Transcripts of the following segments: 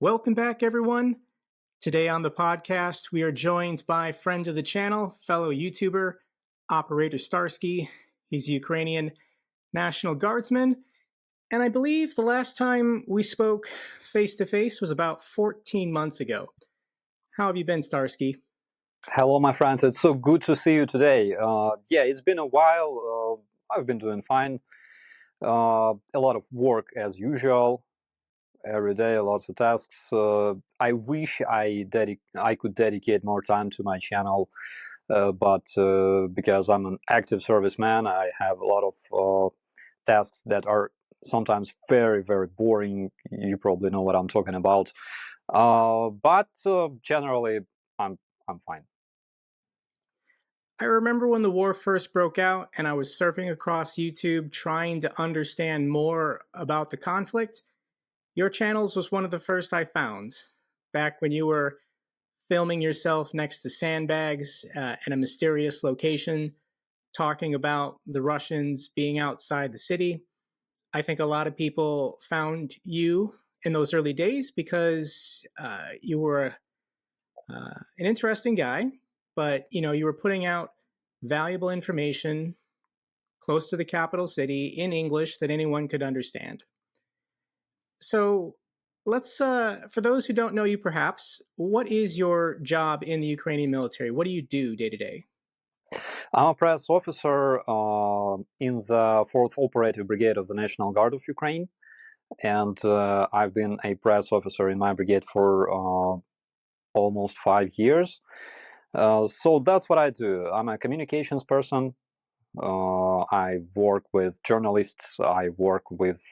Welcome back, everyone. Today on the podcast, we are joined by friend of the channel, fellow YouTuber, Operator Starsky. He's a Ukrainian National Guardsman. And I believe the last time we spoke face-to-face was about 14 months ago. How have you been, Starsky? Hello, my friends. It's so good to see you today. Yeah, it's been a while. I've been doing fine. A lot of work as usual. Every day, lots of tasks. I wish I could dedicate more time to my channel, but because I'm an active serviceman, I have a lot of tasks that are sometimes very, very boring. You probably know what I'm talking about. But generally, I'm fine. I remember when the war first broke out and I was surfing across YouTube trying to understand more about the conflict. Your channels was one of the first I found, back when you were filming yourself next to sandbags in a mysterious location, talking about the Russians being outside the city. I think a lot of people found you in those early days because you were an interesting guy, but you were putting out valuable information close to the capital city in English that anyone could understand. So let's, for those who don't know you perhaps, what is your job in the Ukrainian military? What do you do day to day? I'm a press officer in the 4th Operative Brigade of the National Guard of Ukraine, and I've been a press officer in my brigade for almost 5 years. So that's what I do. I'm a communications person. I work with journalists, I work with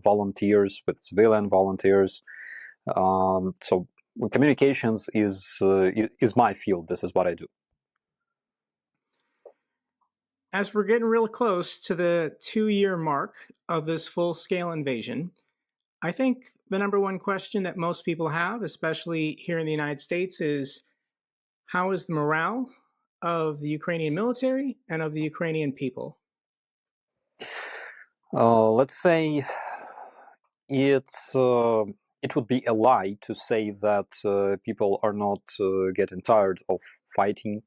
volunteers, with civilian volunteers. So communications is my field. This is what I do. As we're getting real close to the 2-year mark of this full-scale invasion, I think the number one question that most people have, especially here in the United States, is how is the morale of the Ukrainian military and of the Ukrainian people? Let's say it would be a lie to say that people are not getting tired of fighting.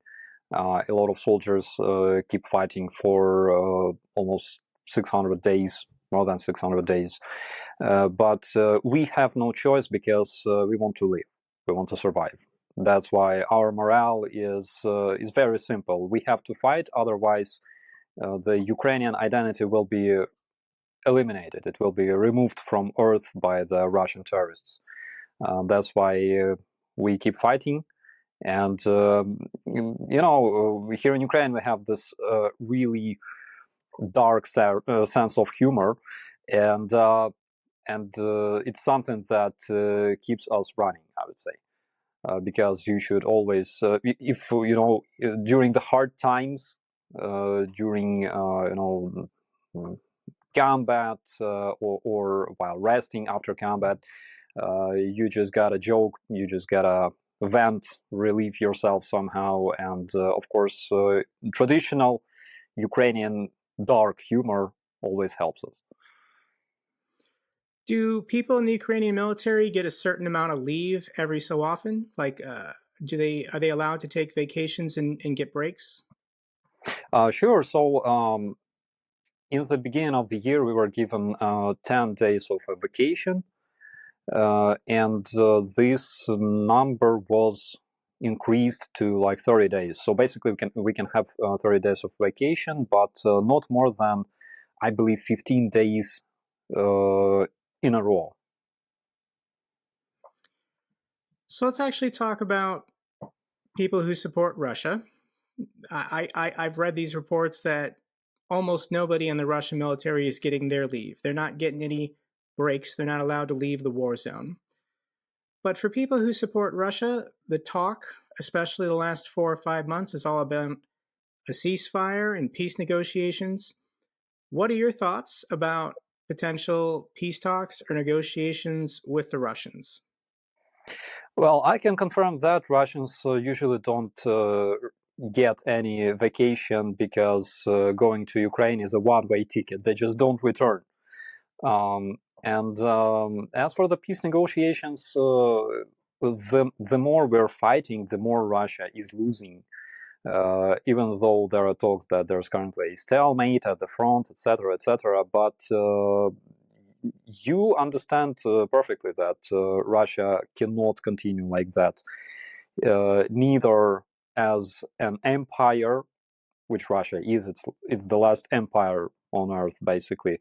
A lot of soldiers keep fighting for almost 600 days, more than 600 days. But we have no choice because we want to live, we want to survive. That's why our morale is very simple. We have to fight, otherwise the Ukrainian identity will be eliminated. It will be removed from Earth by the Russian terrorists. That's why we keep fighting. And here in Ukraine we have this really dark sense of humor, and it's something that keeps us running, I would say, because you should always, if during the hard times, during combat or while resting after combat, you just gotta joke, you just gotta vent, relieve yourself somehow, and of course traditional Ukrainian dark humor always helps us. Do people in the Ukrainian military get a certain amount of leave every so often? Like, are they allowed to take vacations and get breaks? Sure. So in the beginning of the year, we were given 10 days of a vacation. And this number was increased to like 30 days. So basically we can have 30 days of vacation, but not more than, I believe, 15 days in a row. So let's actually talk about people who support Russia. I've read these reports that almost nobody in the Russian military is getting their leave. They're not getting any breaks. They're not allowed to leave the war zone. But for people who support Russia, the talk, especially the last 4 or 5 months, is all about a ceasefire and peace negotiations. What are your thoughts about potential peace talks or negotiations with the Russians? Well, I can confirm that Russians usually don't get any vacation, because going to Ukraine is a one-way ticket. They just don't return. And as for the peace negotiations, the more we're fighting, the more Russia is losing. Even though there are talks that there's currently a stalemate at the front, etc., etc., but you understand perfectly that Russia cannot continue like that, neither as an empire, which Russia is. It's the last empire on earth, basically.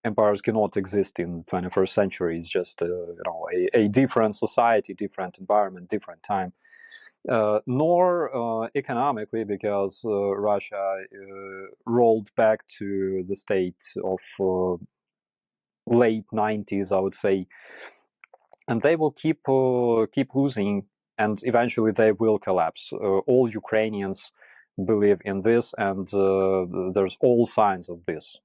Empires cannot exist in 21st century. It's just a different society, different environment, different time. Nor economically, because Russia rolled back to the state of late 90s, I would say, and they will keep losing, and eventually they will collapse. All Ukrainians believe in this, and there's all signs of this,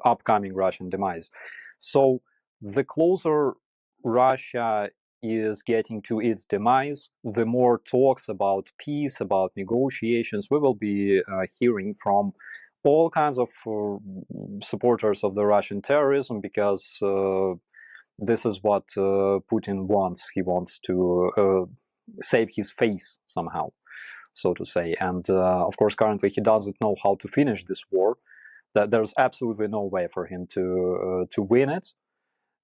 upcoming Russian demise. So the closer Russia is getting to its demise, the more talks about peace, about negotiations we will be hearing from all kinds of supporters of the Russian terrorism, because this is what Putin wants. He wants to save his face somehow, so to say. And of course, currently he doesn't know how to finish this war. That there's absolutely no way for him to win it.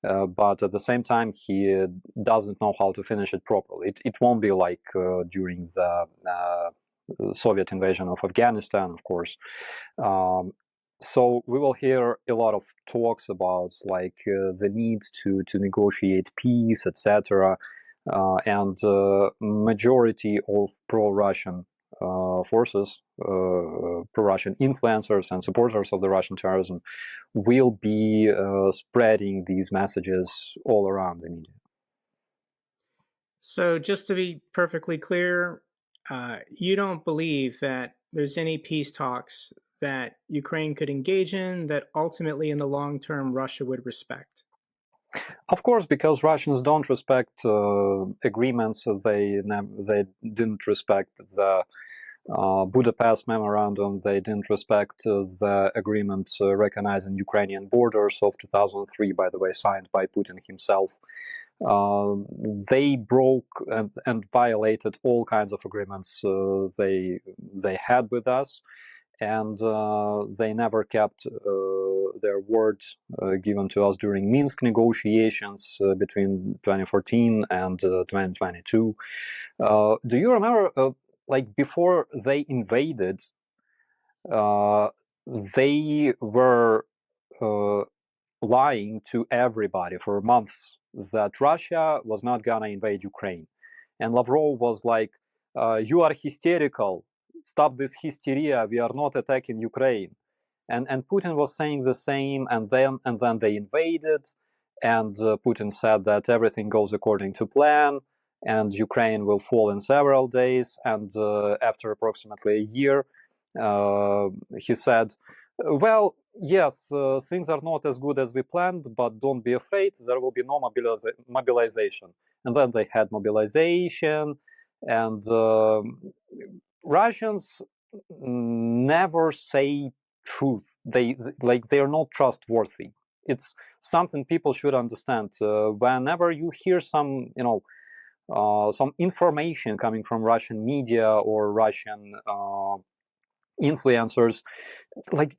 But at the same time, he doesn't know how to finish it properly. It won't be like during the Soviet invasion of Afghanistan, of course. So we will hear a lot of talks about the need to negotiate peace, etc. And majority of pro-Russian forces, pro-Russian influencers and supporters of the Russian terrorism will be spreading these messages all around the media. So, just to be perfectly clear, you don't believe that there's any peace talks that Ukraine could engage in that ultimately, in the long term, Russia would respect? Of course, because Russians don't respect agreements. They didn't respect the Budapest Memorandum. They didn't respect the agreement recognizing Ukrainian borders of 2003, by the way, signed by Putin himself. They broke and violated all kinds of agreements they had with us, and they never kept their word given to us during Minsk negotiations between 2014 and 2022. Do you remember, before they invaded, they were lying to everybody for months that Russia was not gonna invade Ukraine. And Lavrov was like, you are hysterical. Stop this hysteria. We are not attacking Ukraine. And Putin was saying the same, and then they invaded, and Putin said that everything goes according to plan, and Ukraine will fall in several days. And after approximately a year, he said, well, yes, things are not as good as we planned, but don't be afraid, there will be no mobilization. And then they had mobilization, and Russians never say truth. They are not trustworthy. It's something people should understand. Whenever you hear some information coming from Russian media or Russian influencers,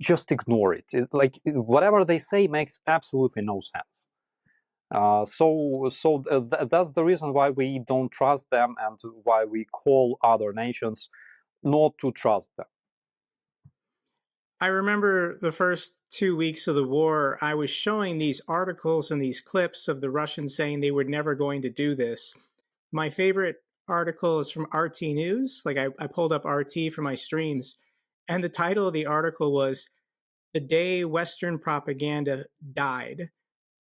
just ignore it. Whatever they say makes absolutely no sense. That's the reason why we don't trust them, and why we call other nations not to trust them. I remember the first 2 weeks of the war, I was showing these articles and these clips of the Russians saying they were never going to do this. My favorite article is from RT News. I pulled up RT for my streams, and the title of the article was "The Day Western Propaganda Died,"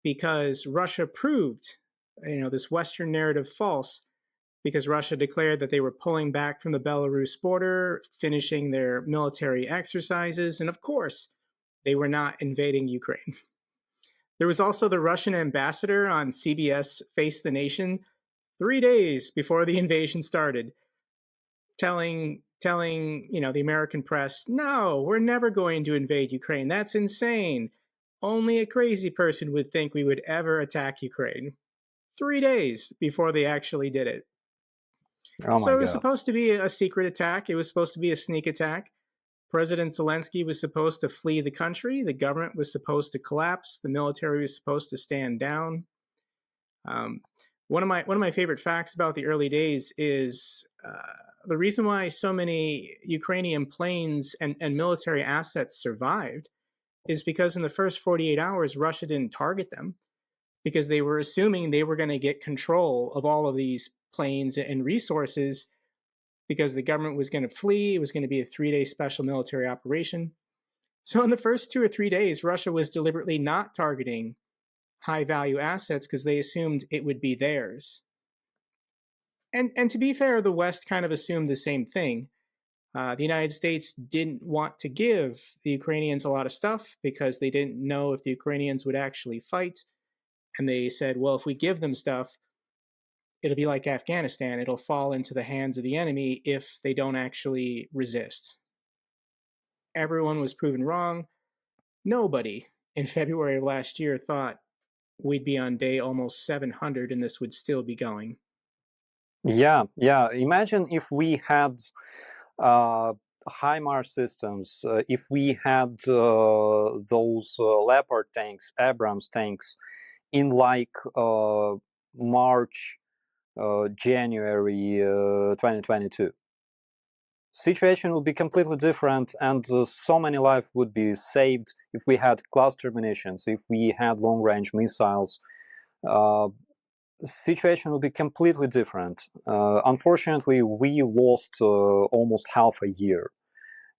because Russia proved, this Western narrative false, because Russia declared that they were pulling back from the Belarus border, finishing their military exercises, and of course, they were not invading Ukraine. There was also the Russian ambassador on CBS Face the Nation 3 days before the invasion started, telling the American press, no, we're never going to invade Ukraine. That's insane. only a crazy person would think we would ever attack Ukraine. 3 days before they actually did it. Oh my So it was God. supposed to be a secret attack. It was supposed to be a sneak attack. President Zelensky was supposed to flee the country. The government was supposed to collapse. The military was supposed to stand down. Um, one of my favorite facts about the early days is the reason why so many Ukrainian planes and military assets survived is because in the first 48 hours, Russia didn't target them because they were assuming they were going to get control of all of these planes and resources because the government was going to flee. It was going to be a 3-day special military operation. So in the first 2 or 3 days, Russia was deliberately not targeting high value assets because they assumed it would be theirs. And to be fair, the West kind of assumed the same thing. The United States didn't want to give the Ukrainians a lot of stuff because they didn't know if the Ukrainians would actually fight. And they said, well, if we give them stuff, it'll be like Afghanistan. It'll fall into the hands of the enemy if they don't actually resist. Everyone was proven wrong. Nobody in February of last year thought we'd be on day almost 700 and this would still be going. Yeah, yeah. Imagine if we had HIMARS systems, if we had those Leopard tanks, Abrams tanks, in like March, January 2022. Situation would be completely different, and so many lives would be saved if we had cluster munitions, if we had long-range missiles. Situation would be completely different. Unfortunately, we lost almost half a year,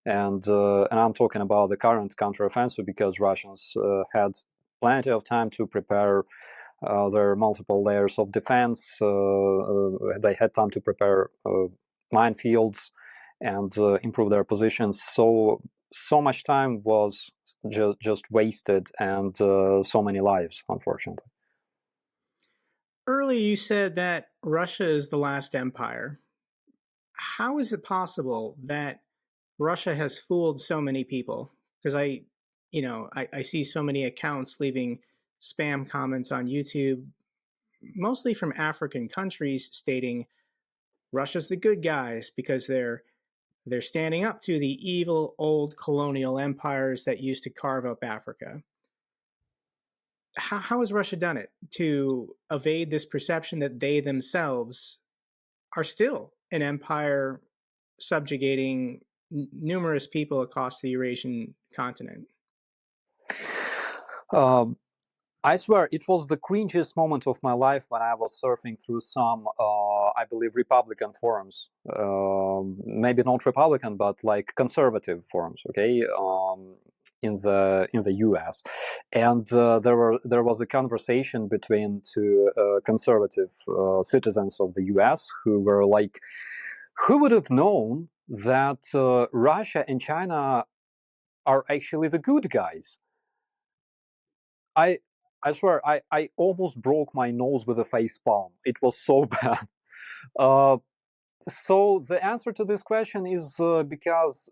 and I'm talking about the current counteroffensive because Russians had plenty of time to prepare their multiple layers of defense. They had time to prepare minefields and improve their positions. So much time was just wasted, and so many lives, unfortunately. Earlier, you said that Russia is the last empire. How is it possible that Russia has fooled so many people? Because I see so many accounts leaving spam comments on YouTube, mostly from African countries, stating Russia's the good guys because they're standing up to the evil old colonial empires that used to carve up Africa. How has Russia done it to evade this perception that they themselves are still an empire subjugating numerous people across the Eurasian continent? Um, I swear, it was the cringiest moment of my life when I was surfing through some, I believe, Republican forums. Maybe not Republican, but like conservative forums. Okay, in the U.S. And there was a conversation between two conservative citizens of the U.S. who were like, "Who would have known that Russia and China are actually the good guys?" I I swear I almost broke my nose with a face palm. It was so bad. Uh, so the answer to this question is because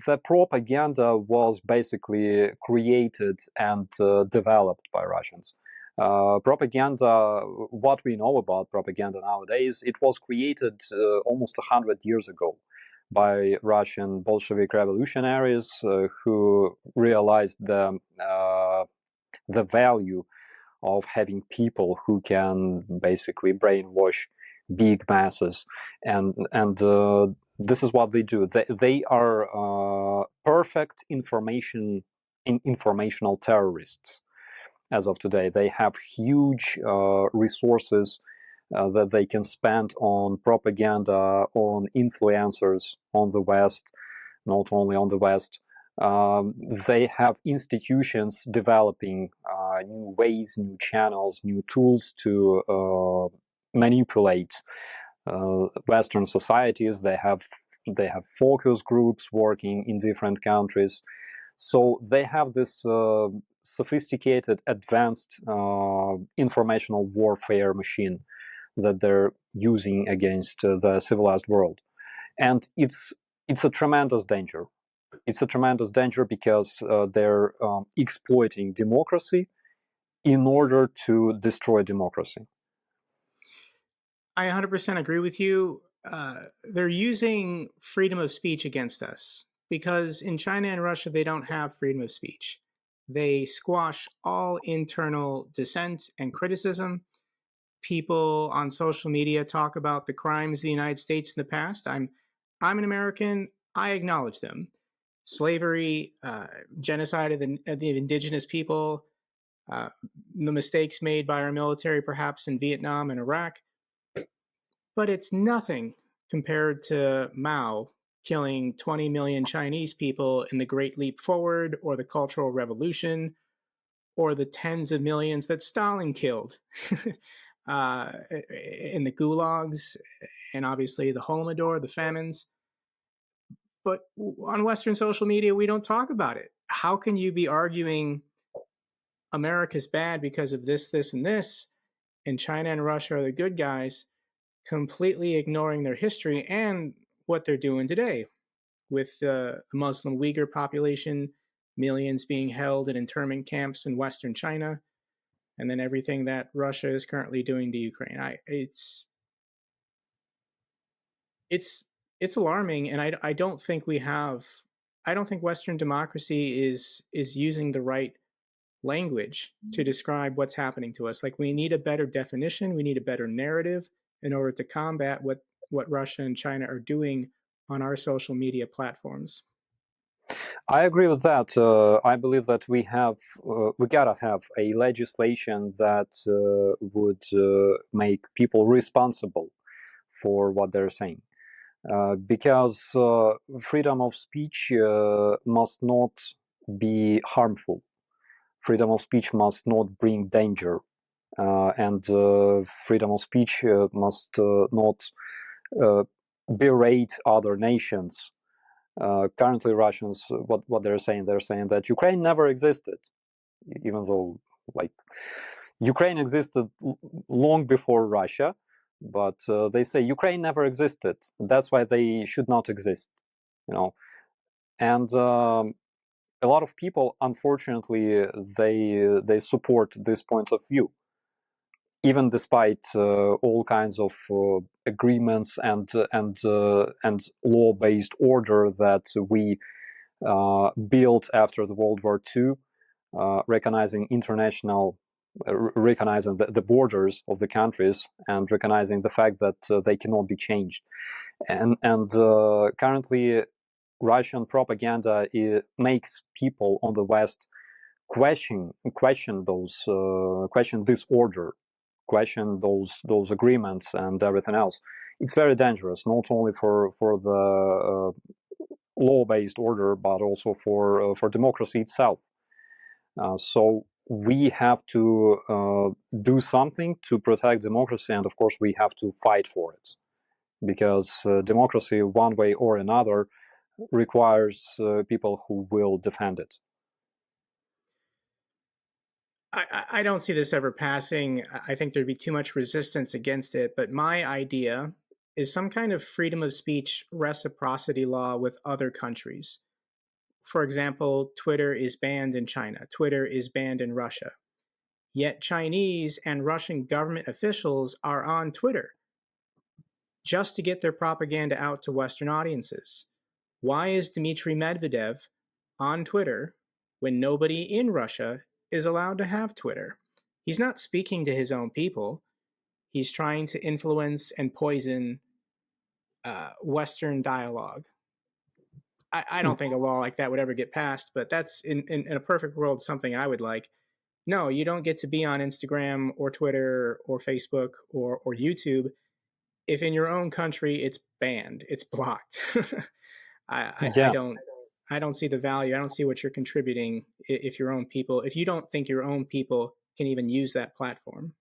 the propaganda was basically created and developed by Russians. Propaganda, what we know about propaganda nowadays, it was created almost 100 years ago by Russian Bolshevik revolutionaries who realized the value of having people who can basically brainwash big masses, and this is what they do. They are perfect informational terrorists. As of today, they have huge resources that they can spend on propaganda, on influencers on the West, not only on the West. They have institutions developing new ways, new channels, new tools to manipulate Western societies. They have focus groups working in different countries. So they have this sophisticated, advanced informational warfare machine that they're using against the civilized world, and it's a tremendous danger. It's a tremendous danger because they're exploiting democracy in order to destroy democracy. I 100% agree with you. They're using freedom of speech against us because in China and Russia, they don't have freedom of speech. They squash all internal dissent and criticism. People on social media talk about the crimes of the United States in the past. I'm an American. I acknowledge them. Slavery, genocide of the indigenous people, uh, the mistakes made by our military, perhaps in Vietnam and Iraq. But it's nothing compared to Mao killing 20 million Chinese people in the Great Leap Forward or the Cultural Revolution or the tens of millions that Stalin killed in the gulags and obviously the Holodomor, the famines. But on Western social media, we don't talk about it. How can you be arguing America's bad because of this, this, and this, and China and Russia are the good guys, completely ignoring their history and what they're doing today with the Muslim Uyghur population, millions being held in internment camps in Western China, and then everything that Russia is currently doing to Ukraine. It's it's alarming, and I don't think we have. I don't think Western democracy is using the right language to describe what's happening to us. Like we need a better definition, we need a better narrative in order to combat what Russia and China are doing on our social media platforms. I agree with that. I believe that we gotta have a legislation that would make people responsible for what they're saying, because freedom of speech must not be harmful. Freedom of speech must not bring danger, and freedom of speech must not berate other nations. Currently, Russians, what they're saying that Ukraine never existed, even though like Ukraine existed long before Russia, but they say Ukraine never existed. That's why they should not exist, you know. And a lot of people, unfortunately, they support this point of view, even despite all kinds of agreements and law-based order that we built after the World War II, recognizing recognizing the borders of the countries and recognizing the fact that they cannot be changed. And currently, Russian propaganda makes people on the West question this order, question those agreements and everything else. It's very dangerous, not only for the law-based order, but also for democracy itself. So we have to do something to protect democracy, and of course we have to fight for it, because democracy, one way or another, requires people who will defend it. I don't see this ever passing. I think there'd be too much resistance against it. But my idea is some kind of freedom of speech reciprocity law with other countries. For example, Twitter is banned in China, Twitter is banned in Russia. Yet Chinese and Russian government officials are on Twitter just to get their propaganda out to Western audiences. Why is Dmitry Medvedev on Twitter when nobody in Russia is allowed to have Twitter? He's not speaking to his own people. He's trying to influence and poison Western dialogue. I don't think a law like that would ever get passed, but that's in a perfect world something I would like. No, you don't get to be on Instagram or Twitter or Facebook or YouTube if in your own country it's banned, it's blocked. I Yeah, don't see the value. I don't see what you're contributing if your own people, if you don't think your own people can even use that platform.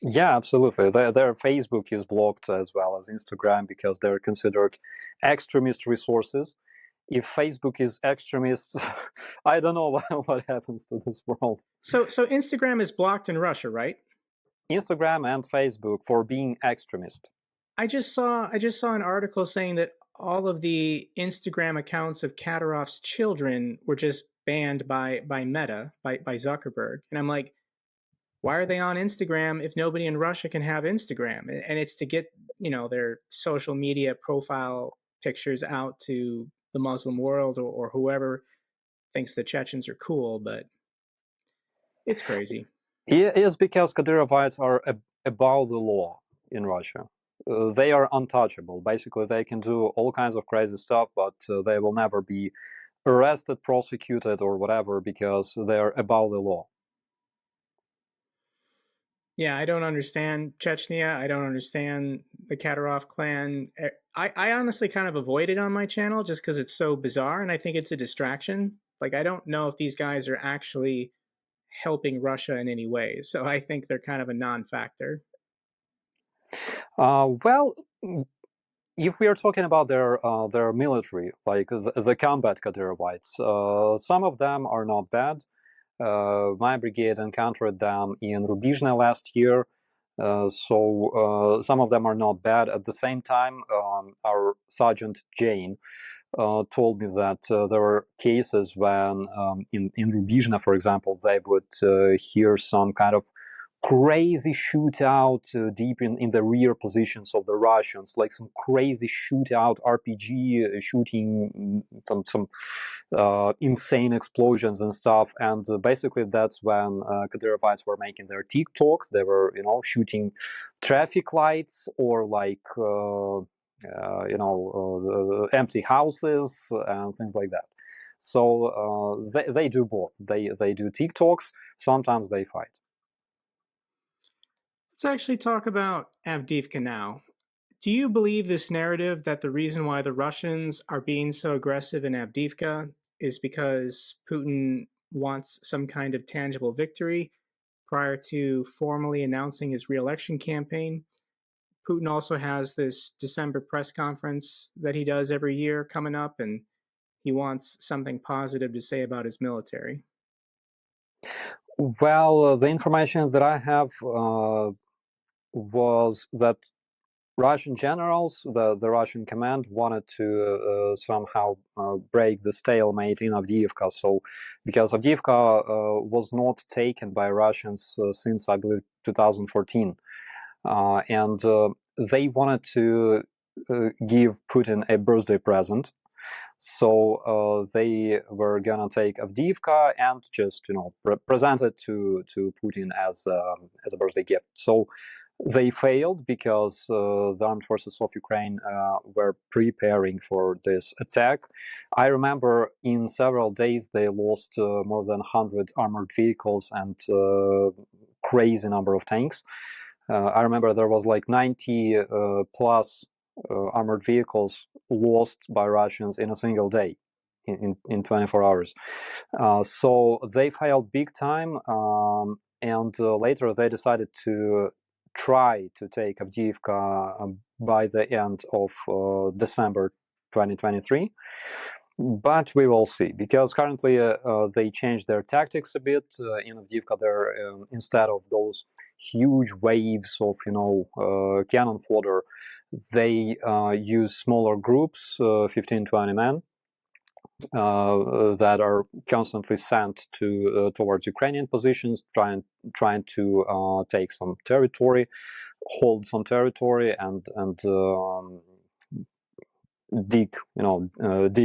yeah, absolutely. Their Facebook is blocked as well as Instagram because they're considered extremist resources. If Facebook is extremist, I don't know what happens to this world. So Instagram is blocked in Russia, right? Instagram and Facebook for being extremist. I just saw an article saying that all of the Instagram accounts of Kadyrov's children were just banned by Meta, by Zuckerberg. And I'm like, why are they on Instagram if nobody in Russia can have Instagram? And it's to get, their social media profile pictures out to the Muslim world, or whoever thinks the Chechens are cool, but it's crazy. It is because Kadyrovites are above the law in Russia. They are untouchable. Basically, they can do all kinds of crazy stuff, but they will never be arrested, prosecuted, or whatever because they're above the law. Yeah, I don't understand Chechnya. I don't understand the Kadyrov clan. I honestly kind of avoid it on my channel just because it's so bizarre, and I think it's a distraction. Like, I don't know if these guys are actually helping Russia in any way. So I think they're kind of a non-factor. Well, if we are talking about their military, like the combat Kadyrovites, some of them are not bad. My brigade encountered them in Rubizhne last year, so some of them are not bad. At the same time, our Sergeant Jane told me that there were cases when in Rubizhne, for example, they would hear some kind of crazy shootout deep in the rear positions of the Russians, like some crazy shootout RPG shooting, some insane explosions and stuff. And basically, that's when Kadyrovites were making their TikToks. They were, shooting traffic lights or like. Empty houses and things like that. So they do both. They do TikToks. Sometimes they fight. Let's actually talk about Avdiivka now. Do you believe this narrative that the reason why the Russians are being so aggressive in Avdiivka is because Putin wants some kind of tangible victory prior to formally announcing his re-election campaign? Putin also has this December press conference that he does every year coming up, and he wants something positive to say about his military. Well, the information that I have was that Russian generals, the Russian command, wanted to somehow break the stalemate in Avdiivka. So, because Avdiivka was not taken by Russians since, I believe, 2014. And they wanted to give Putin a birthday present. So they were gonna take Avdiivka and just present it to Putin as a birthday gift. So they failed because the armed forces of Ukraine were preparing for this attack. I remember in several days they lost more than 100 armored vehicles and crazy number of tanks. I remember there was like 90 plus armored vehicles lost by Russians in a single day, in 24 hours. So they failed big time, and later they decided to try to take Avdiivka by the end of December 2023. But we will see, because currently they changed their tactics a bit. In Avdiivka, they're instead of those huge waves of cannon fodder, they use smaller groups, 15-20 men, that are constantly sent towards Ukrainian positions, trying to take some territory, hold some territory, and dig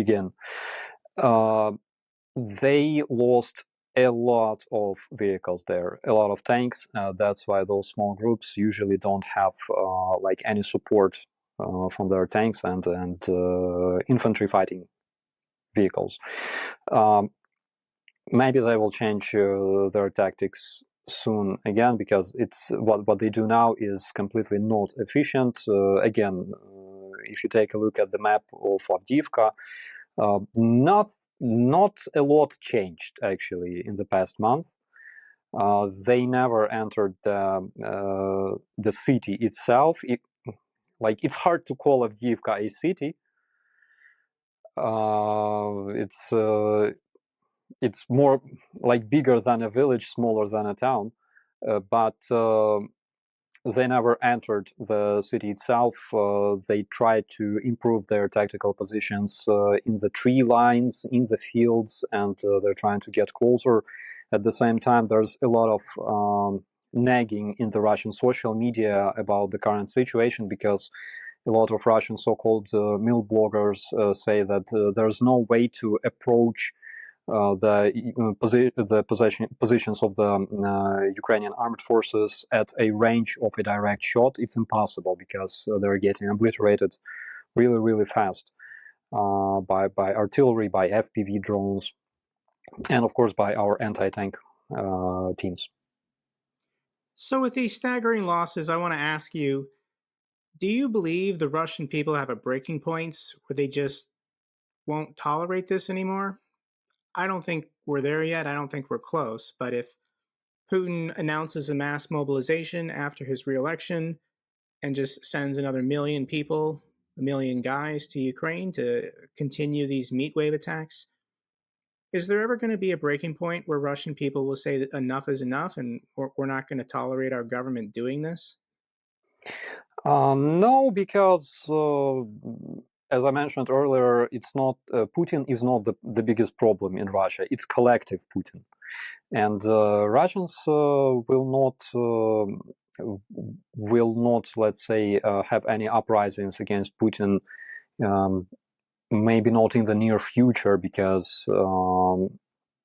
in. They lost a lot of vehicles there, a lot of tanks. That's why those small groups usually don't have like any support from their tanks and infantry fighting vehicles. Maybe they will change their tactics soon again, because it's what they do now is completely not efficient. Again, if you take a look at the map of Avdiivka, not a lot changed actually in the past month. They never entered the city itself. It's hard to call Avdiivka a city. It's more like bigger than a village, smaller than a town, but they never entered the city itself. They tried to improve their tactical positions in the tree lines, in the fields, and they're trying to get closer. At the same time, there's a lot of nagging in the Russian social media about the current situation, because a lot of Russian so-called mill bloggers say that there's no way to approach the positions of the Ukrainian armed forces at a range of a direct shot. It's impossible, because they're getting obliterated really, really fast by artillery, by FPV drones, and of course by our anti-tank teams. So, with these staggering losses, I want to ask you, do you believe the Russian people have a breaking point where they just won't tolerate this anymore? I don't think we're there yet. I don't think we're close. But if Putin announces a mass mobilization after his reelection and just sends another million people, a million guys to Ukraine to continue these meat wave attacks, is there ever going to be a breaking point where Russian people will say that enough is enough and we're not going to tolerate our government doing this? No, because as I mentioned earlier, it's not Putin is not the biggest problem in Russia. It's collective Putin, and Russians will not, let's say, have any uprisings against Putin. Um, Maybe not in the near future, because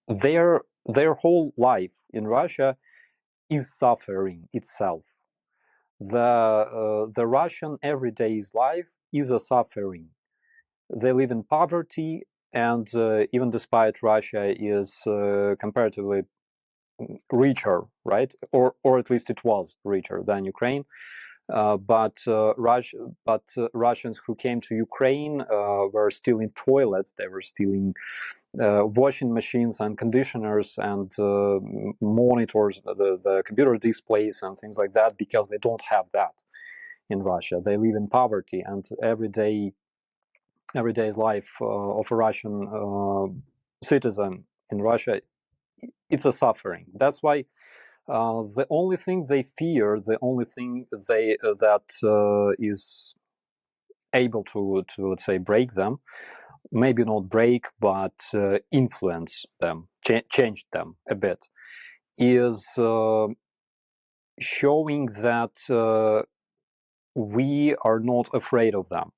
their whole life in Russia is suffering itself. The Russian everyday's life is a suffering. They live in poverty, and even despite Russia is comparatively richer, right, or at least it was richer than Ukraine. But Russians who came to Ukraine were stealing toilets. They were stealing washing machines and conditioners and monitors, the computer displays and things like that, because they don't have that in Russia. They live in poverty, and everyday's life of a Russian citizen in Russia, it's a suffering. That's why the only thing they fear, the only thing that is able to let's say break them, maybe not break, but influence them, change them a bit, is showing that we are not afraid of them.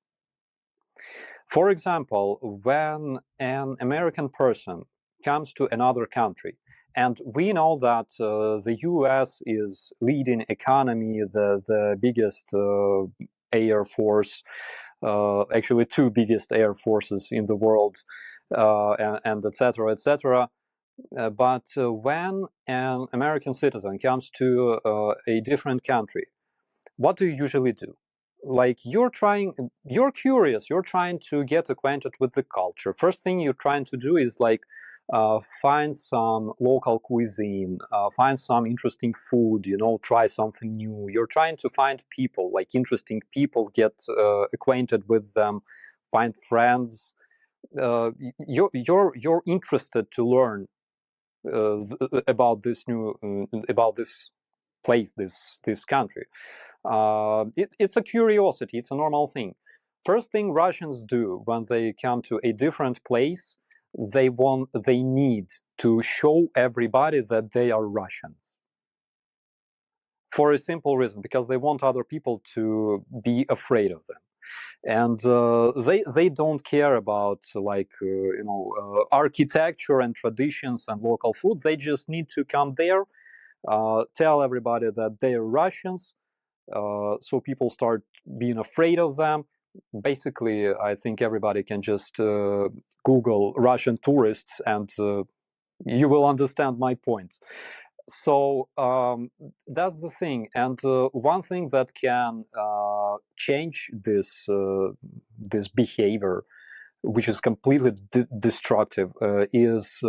For example, when an American person comes to another country, and we know that the US is leading economy, the biggest air force, actually two biggest air forces in the world, and etc., etc. But when an American citizen comes to a different country, what do you usually do? Like, you're curious, you're trying to get acquainted with the culture. First thing you're trying to do is like find some local cuisine, find some interesting food, try something new. You're trying to find people, like interesting people, get acquainted with them, find friends. You're interested to learn about this about this place, this country. It's a curiosity. It's a normal thing. First thing Russians do when they come to a different place, they need to show everybody that they are Russians, for a simple reason, because they want other people to be afraid of them. And they don't care about architecture and traditions and local food. They just need to come there, tell everybody that they're Russians, so people start being afraid of them. Basically, I think everybody can just Google Russian tourists, and you will understand my point. So that's the thing. And one thing that can change this behavior, which is completely destructive, is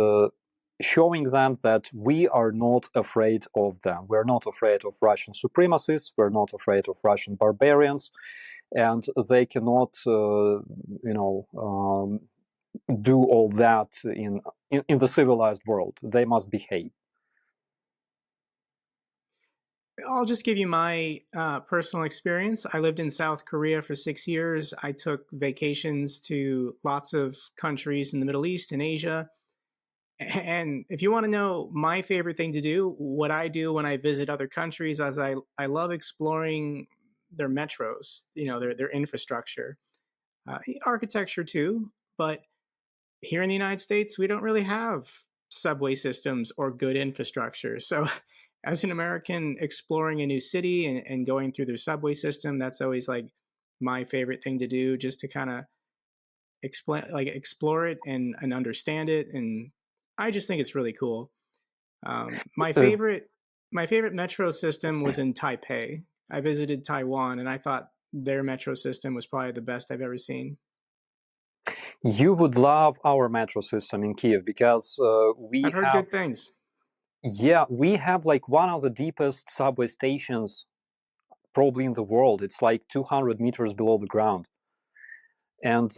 showing them that we are not afraid of them. We're not afraid of Russian supremacists. We're not afraid of Russian barbarians, and they cannot, do all that in the civilized world. They must behave. I'll just give you my personal experience. I lived in South Korea for 6 years. I took vacations to lots of countries in the Middle East and Asia. And if you want to know my favorite thing to do, what I do when I visit other countries, as I love exploring their metros, their infrastructure, architecture too. But here in the United States, we don't really have subway systems or good infrastructure. So, as an American exploring a new city and going through their subway system, that's always like my favorite thing to do, just to kind of explore it and understand it. And I just think it's really cool. Um, my Uh, favorite my favorite metro system was in Taipei. I visited Taiwan, and I thought their metro system was probably the best I've ever seen. you would love our metro system in Kiev because I've heard good things. we have like one of the deepest subway stations probably in the world. It's like 200 meters below the ground. And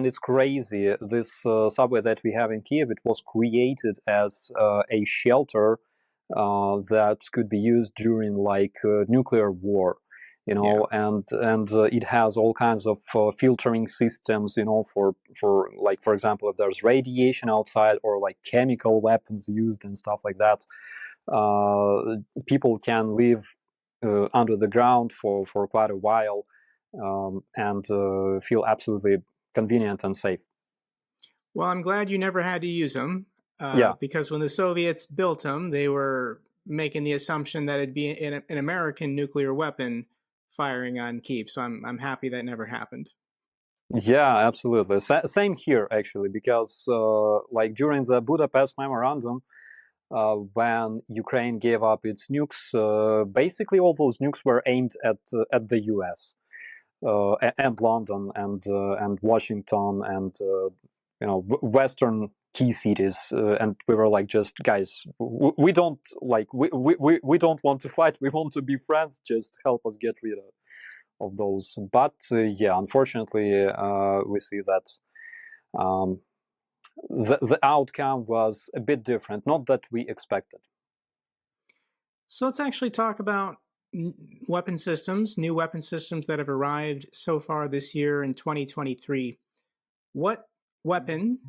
it's crazy. This subway that we have in Kiev, it was created as a shelter that could be used during like nuclear war, Yeah. and it has all kinds of filtering systems, for like, for example, if there's radiation outside or like chemical weapons used and stuff like that, people can live under the ground for quite a while, and feel absolutely convenient and safe. Well, I'm glad you never had to use them, Yeah, because when the Soviets built them, they were making the assumption that it'd be an American nuclear weapon firing on Kiev. So I'm happy that never happened. yeah, absolutely. Same here, actually, because like during the Budapest Memorandum, when Ukraine gave up its nukes, basically all those nukes were aimed at the U.S. And London and Washington and Western key cities, and we were like, just guys, we don't like we don't want to fight. We want to be friends. Just help us get rid of those. But yeah, unfortunately, we see that um, the outcome was a bit different. Not that we expected. So let's actually talk about weapon systems, new weapon systems that have arrived so far this year in 2023. What weapon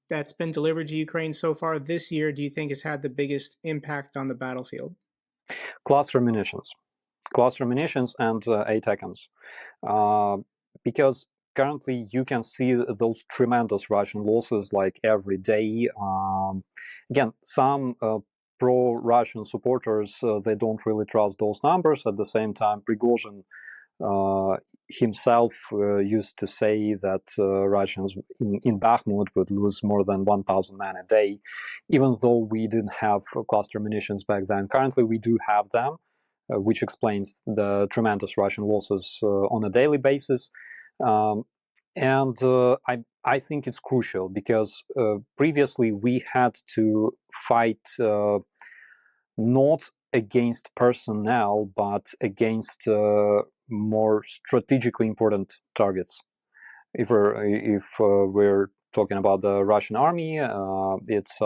that's been delivered to Ukraine so far this year do you think has had the biggest impact on the battlefield? Cluster munitions. Cluster munitions and ATACMS, because currently you can see those tremendous Russian losses like every day. Again, some pro-Russian supporters, they don't really trust those numbers. At the same time, Prigozhin himself used to say that Russians in Bakhmut would lose more than 1,000 men a day, even though we didn't have cluster munitions back then. Currently, we do have them, which explains the tremendous Russian losses on a daily basis. Um, and I think it's crucial because previously we had to fight not against personnel, but against more strategically important targets. If we're talking about the Russian army, it's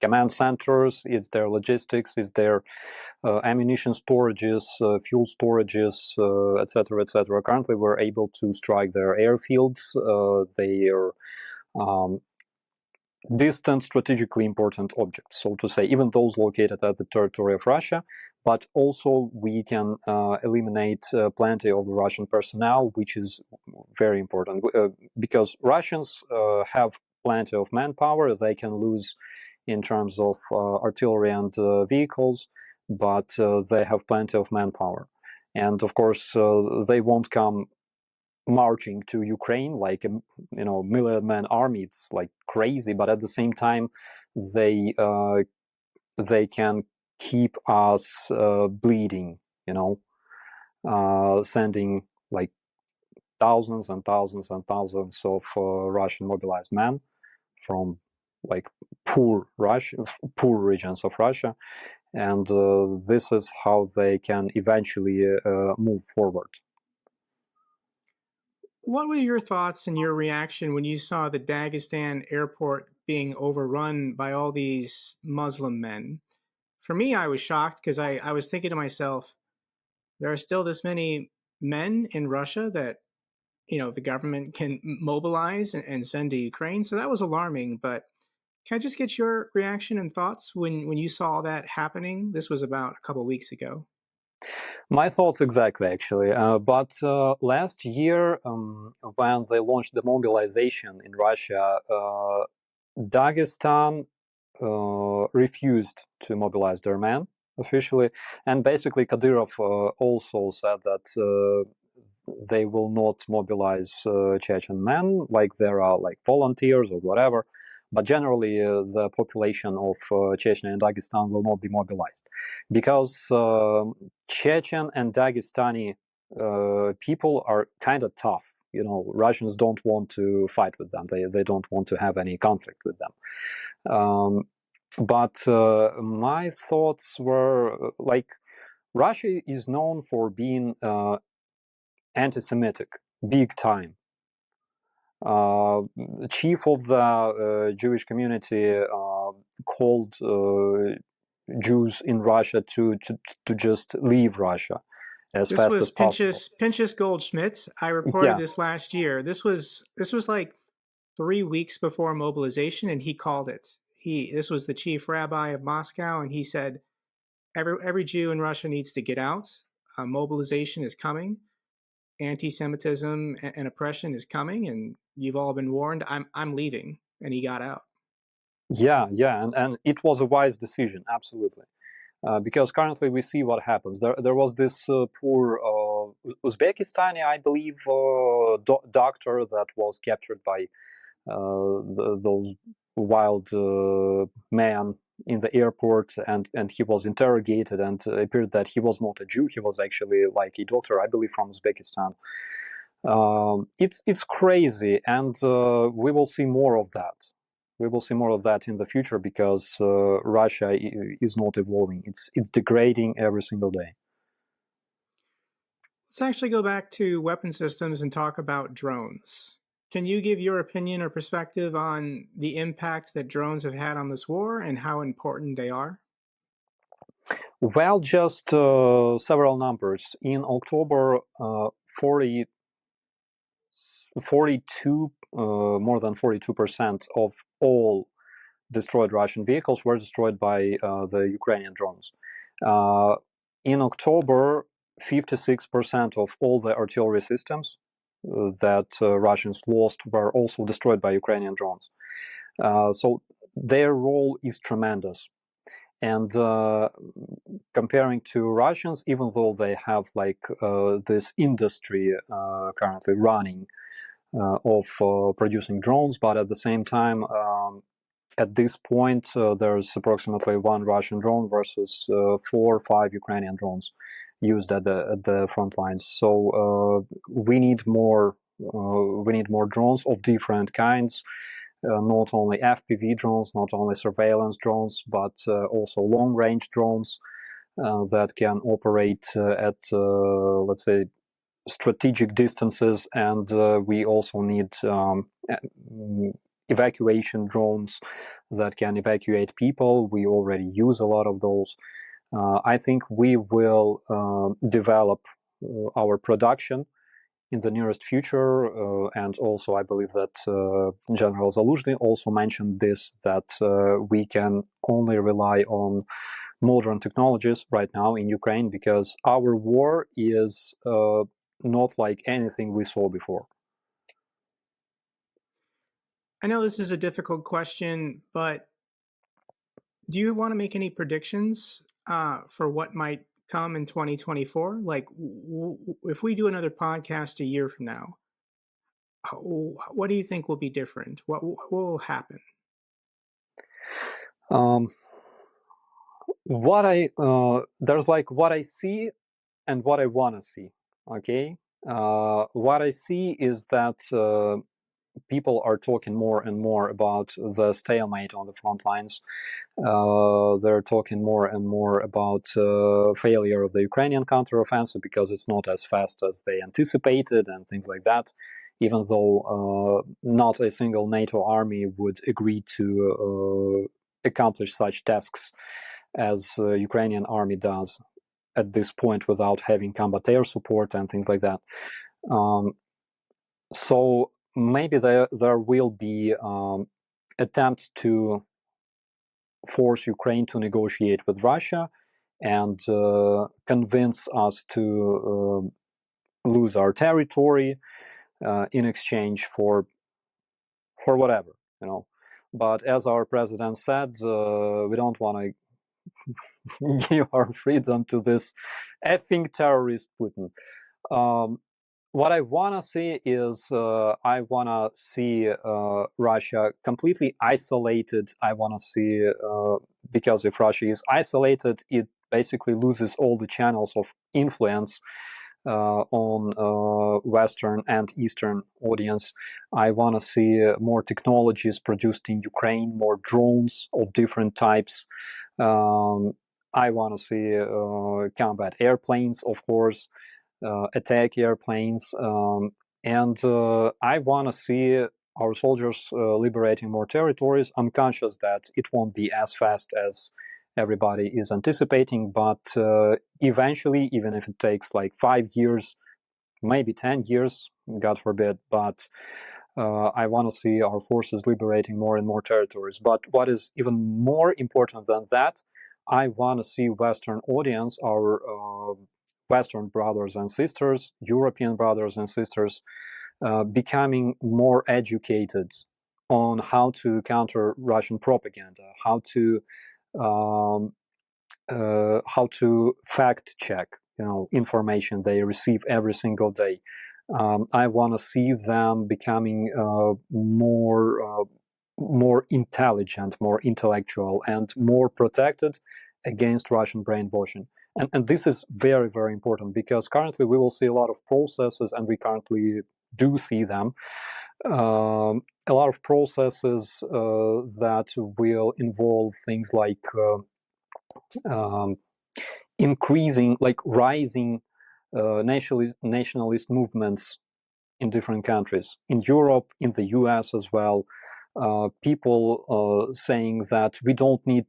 command centers, it's their logistics, it's their ammunition storages, fuel storages, etc., etc. Currently, we're able to strike their airfields, their distant, strategically important objects, so to say, even those located at the territory of Russia. But also, we can eliminate plenty of the Russian personnel, which is very important because Russians have plenty of manpower. They can lose in terms of artillery and vehicles, but they have plenty of manpower. And of course, they won't come marching to Ukraine like a million-man army. It's like crazy, but at the same time, they can keep us bleeding. Sending like thousands and thousands and thousands of Russian mobilized men from like poor regions of Russia, and this is how they can eventually move forward. What were your thoughts and your reaction when you saw the Dagestan airport being overrun by all these Muslim men for me, I was shocked because I was thinking to myself, there are still this many men in Russia that the government can mobilize and send to Ukraine. So that was alarming. But can I just get your reaction and thoughts when you saw that happening? This was about a couple of weeks ago. My thoughts exactly, actually. But last year, when they launched the mobilization in Russia, Dagestan refused to mobilize their men officially, and basically Kadyrov also said that they will not mobilize Chechen men, like there are like volunteers or whatever. But generally, the population of Chechnya and Dagestan will not be mobilized because Chechen and Dagestani people are kind of tough. Russians don't want to fight with them. They don't want to have any conflict with them. But my thoughts were like Russia is known for being anti-Semitic, big time. Chief of the Jewish community called Jews in Russia to just leave Russia as This fast was as possible. Pinchas Goldschmidt. I reported Yeah, this last year. This was like 3 weeks before mobilization, and he called it. This was the chief rabbi of Moscow, and he said every Jew in Russia needs to get out. Mobilization is coming. Anti-Semitism and oppression is coming, and you've all been warned. I'm leaving, and he got out. yeah, and it was a wise decision, absolutely. Because currently we see what happens. There was this poor Uzbekistani, I believe, doctor that was captured by those wild men in the airport, and he was interrogated, and it appeared that he was not a Jew. He was actually like a doctor, I believe, from Uzbekistan. It's crazy, and we will see more of that. We will see more of that in the future because Russia is not evolving. It's degrading every single day. Let's actually go back to weapon systems and talk about drones. Can you give your opinion or perspective on the impact that drones have had on this war and how important they are? Well, just several numbers. In October, 42, more than 42% of all destroyed Russian vehicles were destroyed by the Ukrainian drones. In October, 56% of all the artillery systems that Russians lost were also destroyed by Ukrainian drones. So their role is tremendous. And comparing to Russians, even though they have like this industry currently running of producing drones, but at the same time, at this point, there's approximately one Russian drone versus 4 or 5 Ukrainian drones used at the front lines. So we need more. We need more drones of different kinds. Not only FPV drones, not only surveillance drones, but also long-range drones that can operate at, let's say, strategic distances. And we also need evacuation drones that can evacuate people. We already use a lot of those. I think we will develop our production in the nearest future, and also I believe that General Zaluzhny also mentioned this, that we can only rely on modern technologies right now in Ukraine because our war is not like anything we saw before. I know this is a difficult question, but do you want to make any predictions for what might come in 2024? Like, if we do another podcast a year from now, what do you think will be different? What will happen? There's like what I see and what I want to see. Okay, what I see is that people are talking more and more about the stalemate on the front lines. They're talking more and more about failure of the Ukrainian counteroffensive because it's not as fast as they anticipated and things like that. Even though not a single NATO army would agree to accomplish such tasks as Ukrainian army does at this point without having combat air support and things like that. So maybe there will be attempts to force Ukraine to negotiate with Russia and convince us to lose our territory in exchange for whatever, you know. But as our president said, we don't want to give our freedom to this effing terrorist Putin. What I want to see is I want to see Russia completely isolated. I want to see, because if Russia is isolated, it basically loses all the channels of influence on Western and Eastern audience. I want to see more technologies produced in Ukraine, more drones of different types. I want to see combat airplanes, of course, attack airplanes, and I want to see our soldiers liberating more territories. I'm conscious that it won't be as fast as everybody is anticipating, but eventually, even if it takes like 5 years, maybe 10 years, God forbid, but I want to see our forces liberating more and more territories. But what is even more important than that, I want to see Western audience, our Western brothers and sisters, European brothers and sisters, becoming more educated on how to counter Russian propaganda, how to fact check, information they receive every single day. I want to see them becoming more intelligent, more intellectual, and more protected against Russian brainwashing. And this is very, very important, because currently we will see a lot of processes, and we currently do see them. A lot of processes that will involve things like increasing, like rising nationalist movements in different countries, in Europe, in the US as well. People saying that we don't need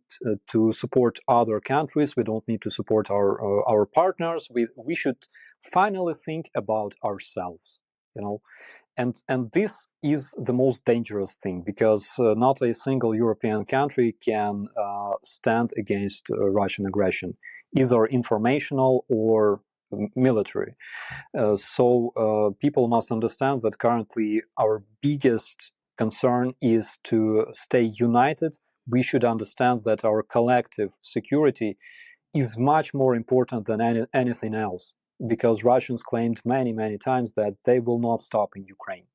to support other countries, we don't need to support our partners. We should finally think about ourselves, and this is the most dangerous thing, because not a single European country can stand against Russian aggression, either informational or military. So people must understand that currently our biggest concern is to stay united. We should understand that our collective security is much more important than anything else, because Russians claimed many, many times that they will not stop in Ukraine.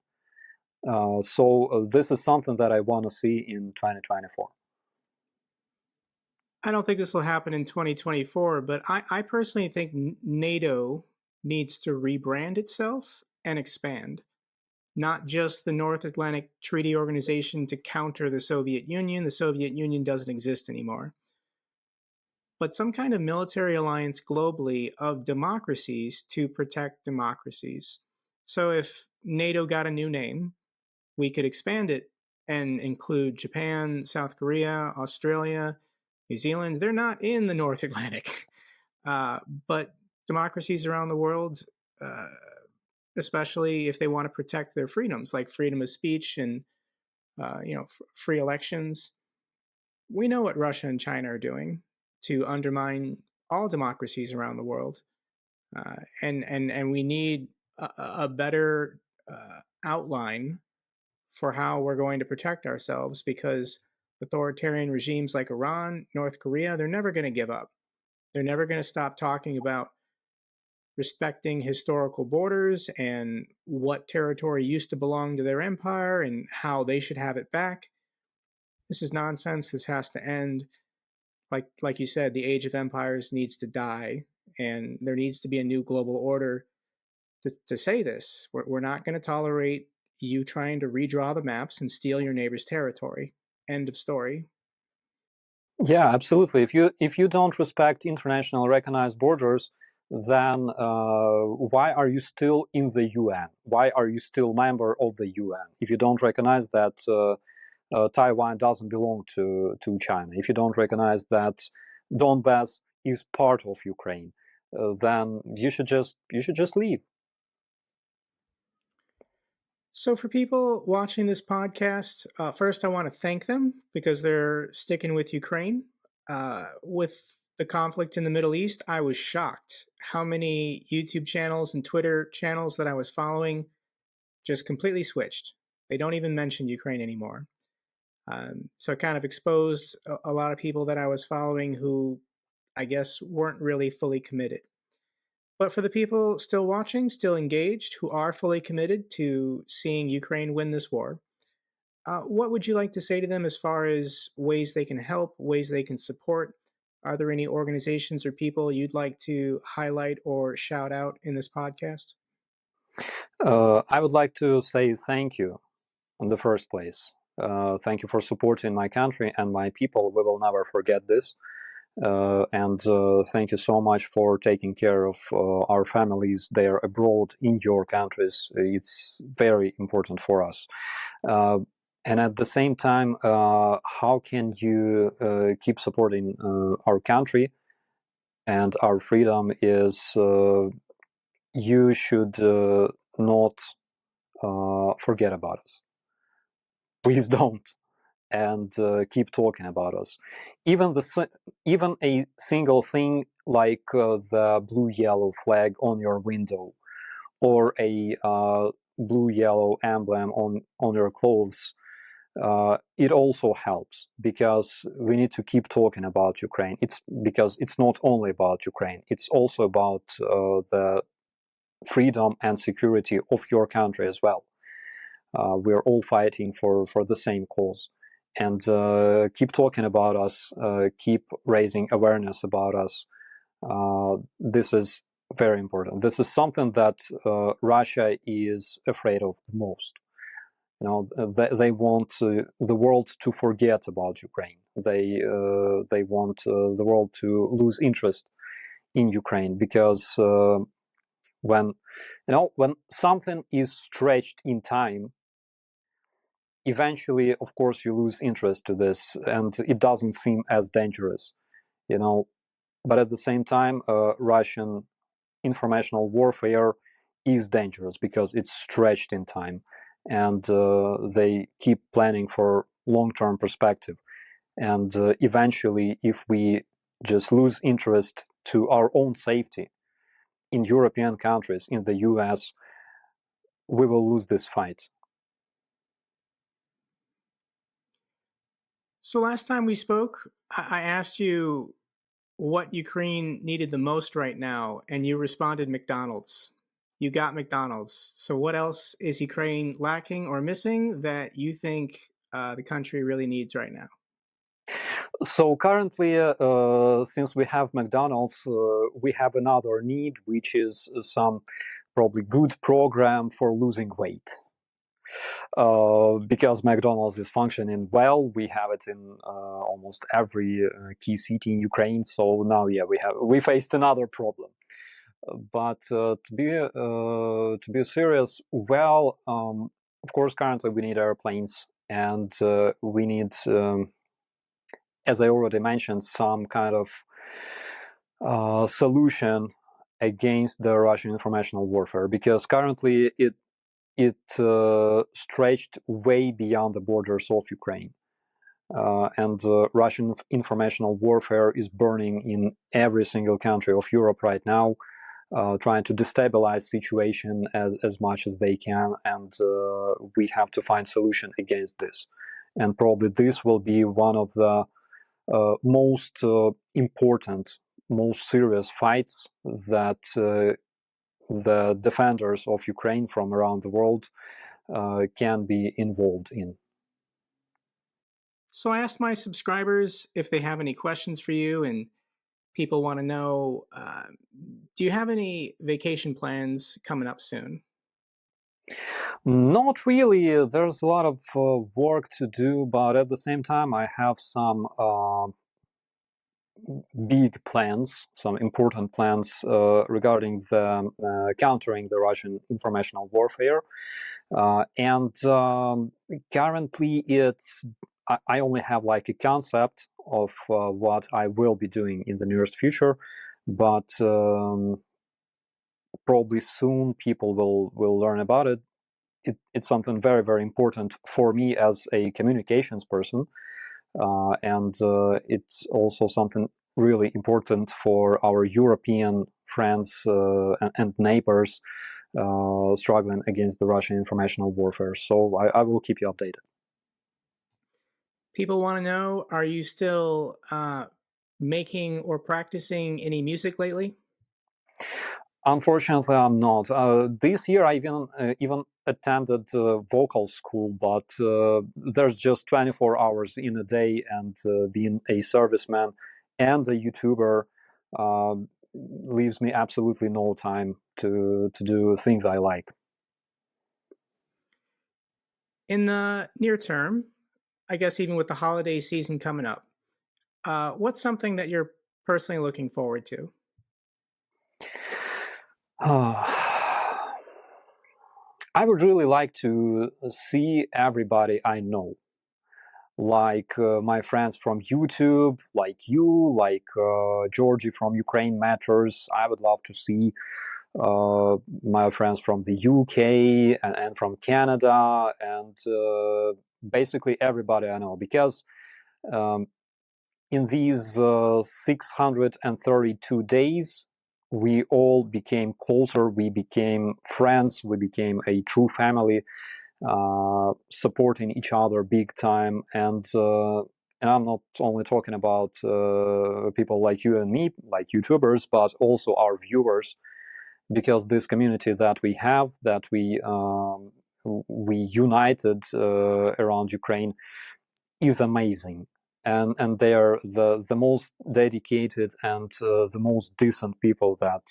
So this is something that I want to see in 2024. I don't think this will happen in 2024, but I personally think NATO needs to rebrand itself and expand. Not just the North Atlantic Treaty Organization to counter the Soviet Union. The Soviet Union doesn't exist anymore. But some kind of military alliance globally of democracies to protect democracies. So if NATO got a new name, we could expand it and include Japan, South Korea, Australia, New Zealand. They're not in the North Atlantic, but democracies around the world, especially if they want to protect their freedoms, like freedom of speech and free elections. We know what Russia and China are doing to undermine all democracies around the world, and we need a better outline for how we're going to protect ourselves, because authoritarian regimes like Iran, North Korea, they're never going to give up. They're never going to stop talking about respecting historical borders and what territory used to belong to their empire and how they should have it back. This is nonsense. This has to end. Like you said, the age of empires needs to die, and there needs to be a new global order to say this. We're not going to tolerate you trying to redraw the maps and steal your neighbor's territory. End of story. Yeah, absolutely. If you don't respect international recognized borders, then why are you still in the UN? Why are you still member of the UN? If you don't recognize that Taiwan doesn't belong to China, if you don't recognize that Donbass is part of Ukraine, then you should just leave. So, for people watching this podcast, first I want to thank them because they're sticking with Ukraine. With the conflict in the Middle East, I was shocked how many YouTube channels and Twitter channels that I was following just completely switched. They don't even mention Ukraine anymore. So it kind of exposed a lot of people that I was following who I guess weren't really fully committed. But for the people still watching, still engaged, who are fully committed to seeing Ukraine win this war, what would you like to say to them as far as ways they can help, ways they can support? Are there any organizations or people you'd like to highlight or shout out in this podcast? I would like to say thank you in the first place. Thank you for supporting my country and my people. We will never forget this. And thank you so much for taking care of our families there abroad in your countries. It's very important for us. And at the same time, how can you keep supporting our country and our freedom is you should not forget about us. Please don't. And keep talking about us. Even a single thing like the blue-yellow flag on your window, or a blue-yellow emblem on your clothes, it also helps, because we need to keep talking about Ukraine. It's because it's not only about Ukraine; it's also about the freedom and security of your country as well. We're all fighting for the same cause. And keep talking about us, keep raising awareness about us. This is very important. This is something that Russia is afraid of the most. You know, they want the world to forget about Ukraine. They want the world to lose interest in Ukraine, because when something is stretched in time, eventually, of course, you lose interest to this, and it doesn't seem as dangerous, But at the same time, Russian informational warfare is dangerous because it's stretched in time, and they keep planning for long-term perspective. And eventually, if we just lose interest to our own safety in European countries, in the US, we will lose this fight. So, last time we spoke, I asked you what Ukraine needed the most right now, and you responded McDonald's. You got McDonald's. So, what else is Ukraine lacking or missing that you think the country really needs right now? So currently, since we have McDonald's, we have another need, which is some probably good program for losing weight. Because McDonald's is functioning well, we have it in almost every key city in Ukraine. So now, yeah, we faced another problem. But to be serious, well, of course, currently we need airplanes, and we need, as I already mentioned, some kind of solution against the Russian informational warfare, because currently it stretched way beyond the borders of Ukraine. And Russian informational warfare is burning in every single country of Europe right now, trying to destabilize situation as much as they can, and we have to find solution against this. And probably this will be one of the most important, most serious fights that the defenders of Ukraine from around the world can be involved in. So, I asked my subscribers if they have any questions for you, and people want to know do you have any vacation plans coming up soon? Not really. There's a lot of work to do, but at the same time, I have some big plans, some important plans regarding the countering the Russian informational warfare. And currently, I only have like a concept of what I will be doing in the nearest future, but probably soon people will learn about it. It's something very, very important for me as a communications person, and it's also something really important for our European friends and neighbors struggling against the Russian informational warfare. So I will keep you updated. People want to know, are you still making or practicing any music lately? Unfortunately, I'm not. This year, I even attended vocal school, but there's just 24 hours in a day, and being a serviceman and a YouTuber uh, leaves me absolutely no time to do things I like. In the near term, I guess even with the holiday season coming up, what's something that you're personally looking forward to? I would really like to see everybody I know, like my friends from YouTube, like you, like Georgie from Ukraine Matters. I would love to see my friends from the UK and from Canada, and basically everybody I know, because um, in these 632 days, we all became closer, we became friends, we became a true family, supporting each other big time. And I'm not only talking about people like you and me, like YouTubers, but also our viewers, because this community that we have, that we united around Ukraine, is amazing. And they are the most dedicated and the most decent people that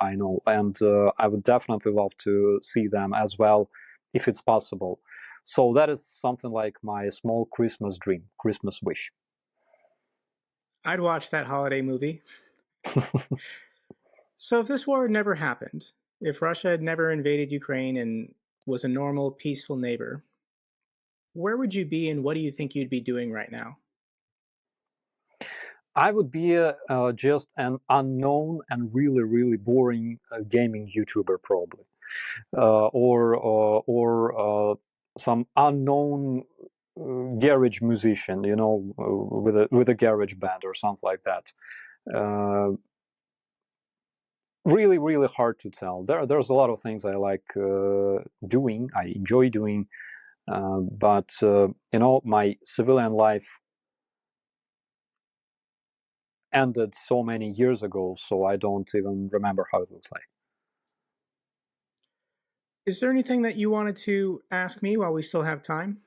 I know, and I would definitely love to see them as well, if it's possible. So that is something like my small Christmas dream, Christmas wish. I'd watch that holiday movie. So, if this war had never happened, if Russia had never invaded Ukraine and was a normal, peaceful neighbor, where would you be and what do you think you'd be doing right now? I would be just an unknown and really, really boring gaming YouTuber, probably, or some unknown garage musician, with a garage band or something like that. Uh, Really, really hard to tell. There's a lot of things I like doing. I enjoy doing, but my civilian life ended so many years ago, so I don't even remember how it looks like. Is there anything that you wanted to ask me while we still have time?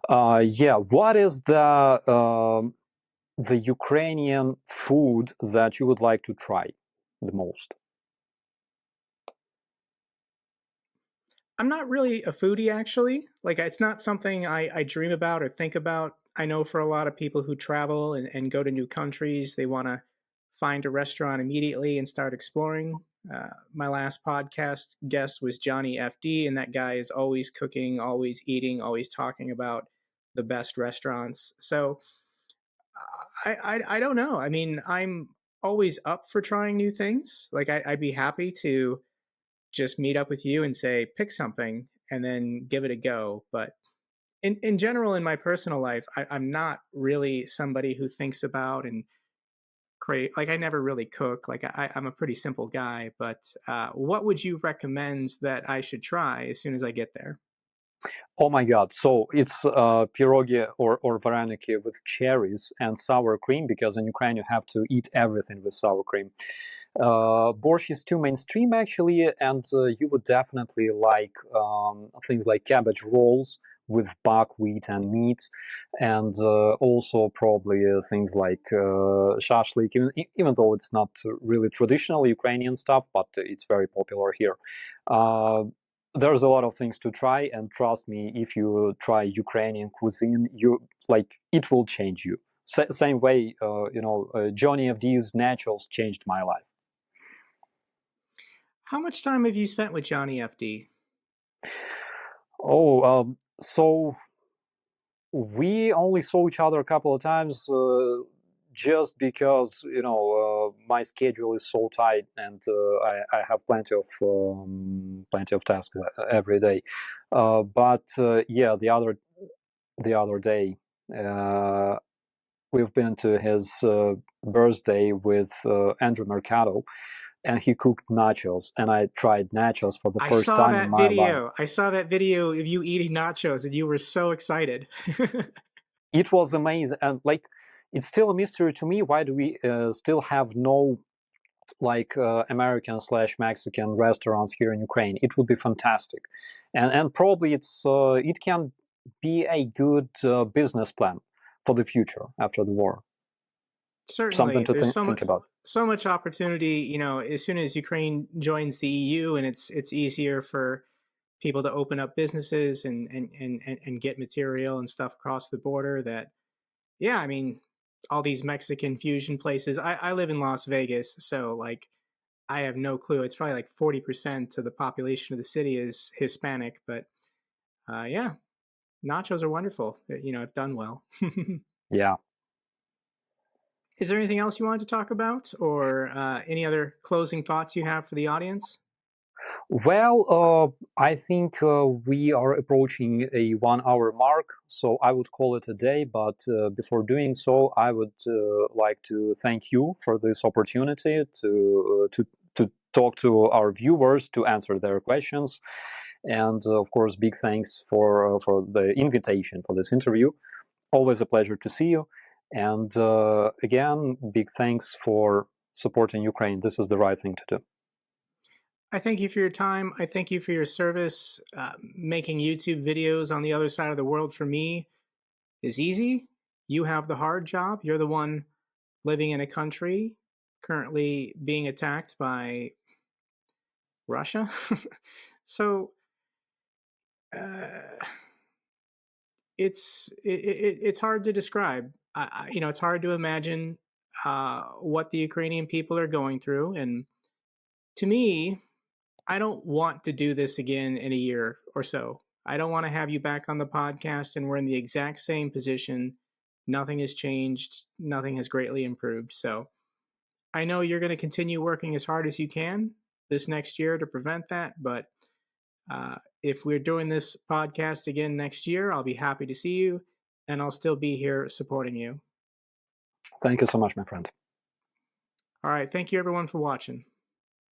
Yeah, what is the Ukrainian food that you would like to try the most? I'm not really a foodie, actually. Like, it's not something I dream about or think about. I know for a lot of people who travel and go to new countries, they want to find a restaurant immediately and start exploring. My last podcast guest was Johnny FD, and that guy is always cooking, always eating, always talking about the best restaurants. So I don't know. I mean, I'm always up for trying new things. Like, I'd be happy to just meet up with you and say, pick something and then give it a go. But in general, in my personal life, I'm not really somebody who thinks about and create, like, I never really cook. Like, I'm a pretty simple guy. But what would you recommend that I should try as soon as I get there? Oh my God! So it's pierogi or vareniki with cherries and sour cream, because in Ukraine you have to eat everything with sour cream. Borscht is too mainstream, actually, and you would definitely like things like cabbage rolls with buckwheat and meat, and also probably things like shashlik, even though it's not really traditional Ukrainian stuff, but it's very popular here. Uh, there's a lot of things to try, and trust me, if you try Ukrainian cuisine, it will change you. Same way, Johnny FD's naturals changed my life. How much time have you spent with Johnny FD? Oh, so We only saw each other a couple of times, just because my schedule is so tight, and I have plenty of tasks every day. But yeah, the other day, uh, we've been to his birthday with Andrew Mercado, and he cooked nachos, and I tried nachos for the I first saw time in that my life. video. I saw that video of you eating nachos, and you were so excited. It was amazing, and like, it's still a mystery to me, why do we still have no like American slash Mexican restaurants here in Ukraine. It would be fantastic, and probably it can be a good business plan for the future after the war. Something Certainly, to there's think about. so much opportunity. As soon as Ukraine joins the EU, and it's easier for people to open up businesses and get material and stuff across the border. That yeah, I mean, all these Mexican fusion places. I live in Las Vegas, so like I have no clue. It's probably like 40% of the population of the city is Hispanic, but yeah, nachos are wonderful. If done well. Yeah. Is there anything else you wanted to talk about, or any other closing thoughts you have for the audience? Well, I think we are approaching a 1 hour mark, so I would call it a day. But before doing so, I would like to thank you for this opportunity to talk to our viewers, to answer their questions, and of course, big thanks for the invitation for this interview. Always a pleasure to see you, and again, big thanks for supporting Ukraine. This is the right thing to do. I thank you for your time. I thank you for your service. Making YouTube videos on the other side of the world for me is easy. You have the hard job. You're the one living in a country currently being attacked by Russia. So uh, it's hard to describe. It's hard to imagine what the Ukrainian people are going through, and to me, I don't want to do this again in a year or so. I don't want to have you back on the podcast and we're in the exact same position. Nothing has changed. Nothing has greatly improved. So I know you're going to continue working as hard as you can this next year to prevent that. But if we're doing this podcast again next year, I'll be happy to see you and I'll still be here supporting you. Thank you so much, my friend. All right. Thank you, everyone, for watching.